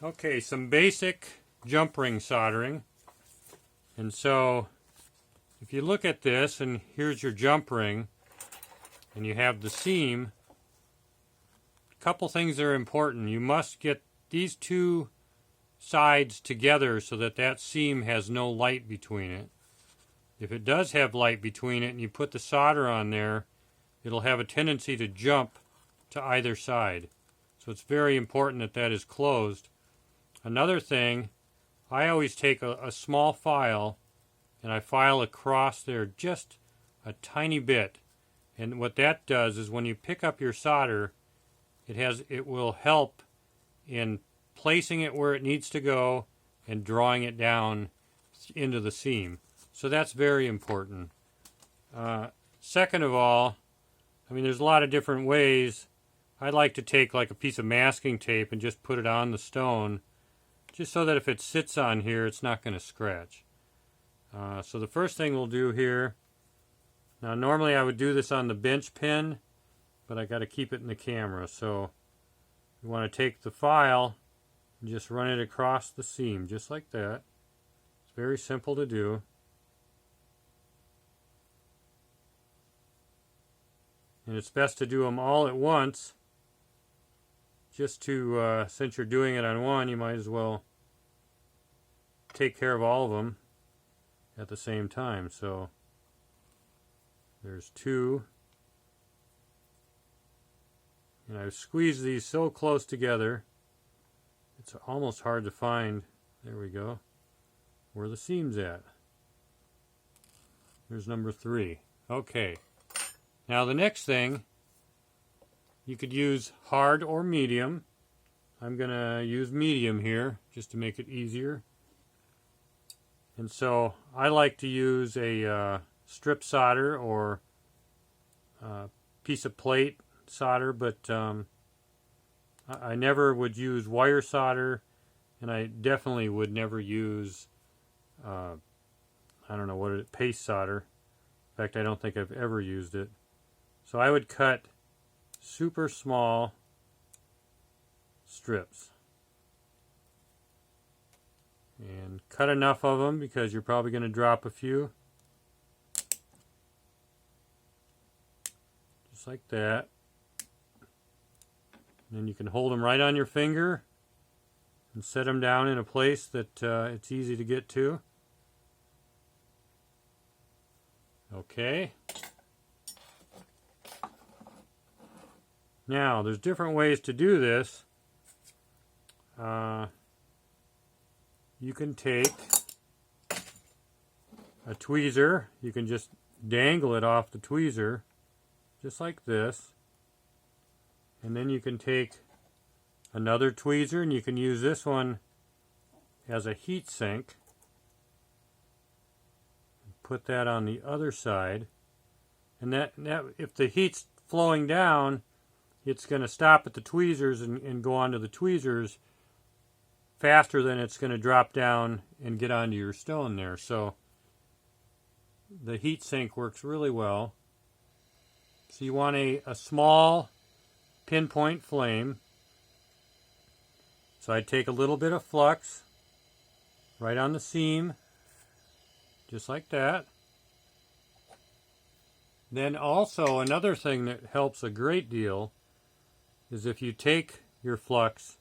Okay, some basic jump ring soldering. And so if you look at this, and here's your jump ring, and you have the seam, a couple things that are important. You must get these two sides together so that that seam has no light between it. If it does have light between it and you put the solder on there, it'll have a tendency to jump to either side. So it's very important that that is closed. Another thing, I always take a small file and I file across there just a tiny bit. And what that does is when you pick up your solder, it will help in placing it where it needs to go and drawing it down into the seam. So that's very important. Second of all, I mean, there's a lot of different ways. I like to take like a piece of masking tape and just put it on the stone, just so that if it sits on here, it's not going to scratch. So the first thing we'll do here, now normally I would do this on the bench pin, but I got to keep it in the camera. So you want to take the file and just run it across the seam, just like that. It's very simple to do. And it's best to do them all at once, just to, since you're doing it on one, you might as well take care of all of them at the same time. So there's two. And I've squeezed these so close together, it's almost hard to find, there we go, where the seam's at. There's number 3. Okay. Now the next thing, you could use hard or medium. I'm going to use medium here just to make it easier. And so I like to use a strip solder or a piece of plate solder, but I never would use wire solder, and I definitely would never use, I don't know what it is, paste solder. In fact, I don't think I've ever used it. So I would cut super small strips. And cut enough of them because you're probably going to drop a few. Just like that. And then you can hold them right on your finger and set them down in a place that it's easy to get to. Okay. Now, there's different ways to do this. You can take a tweezer, you can just dangle it off the tweezer, just like this. And then you can take another tweezer, and you can use this one as a heat sink. Put that on the other side. And that if the heat's flowing down, it's going to stop at the tweezers and go onto the tweezers faster than it's going to drop down and get onto your stone there. So the heat sink works really well. So you want a small pinpoint flame. So I take a little bit of flux right on the seam, just like that. Then also another thing that helps a great deal is if you take your flux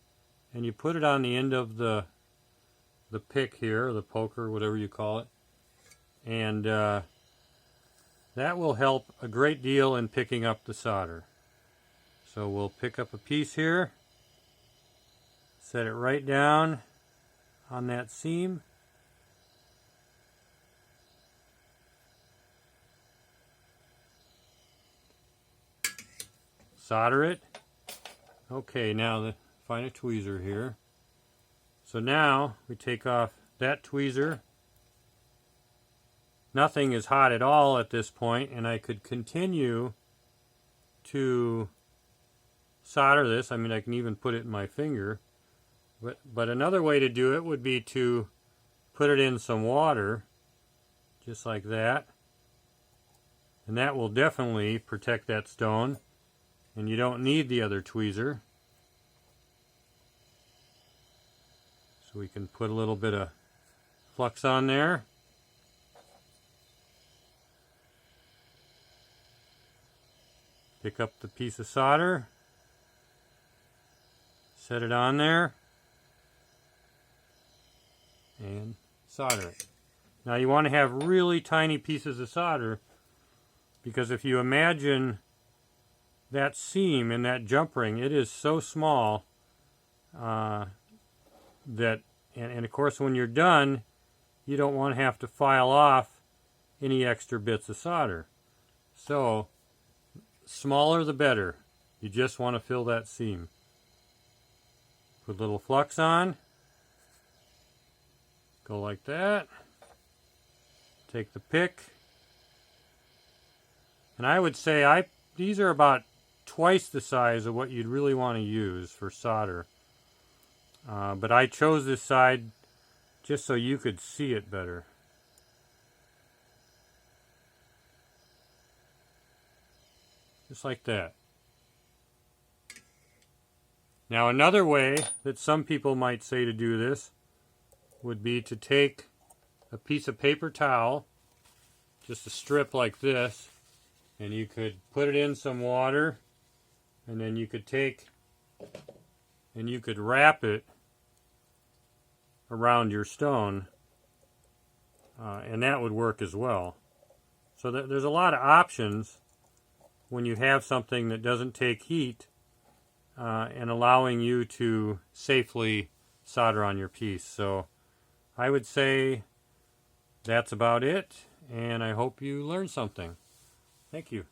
and you put it on the end of the pick here, or the poker, whatever you call it, and that will help a great deal in picking up the solder. So we'll pick up a piece here, set it right down on that seam, solder it. Okay, now find a tweezer here. So now we take off that tweezer. Nothing is hot at all at this point, and I could continue to solder this. I mean, I can even put it in my finger. But another way to do it would be to put it in some water, just like that. And that will definitely protect that stone. And you don't need the other tweezer. So we can put a little bit of flux on there. Pick up the piece of solder, set it on there, and solder it. Now you want to have really tiny pieces of solder, because if you imagine that seam in that jump ring, it is so small that, and of course when you're done, you don't want to have to file off any extra bits of solder. So smaller the better. You just want to fill that seam. Put a little flux on. Go like that. Take the pick. And I would say these are about twice the size of what you'd really want to use for solder. But I chose this side just so you could see it better. Just like that. Now another way that some people might say to do this would be to take a piece of paper towel, just a strip like this, and you could put it in some water, and then you could take and you could wrap it around your stone, and that would work as well. So there's a lot of options when you have something that doesn't take heat, and allowing you to safely solder on your piece. So I would say that's about it, and I hope you learned something. Thank you.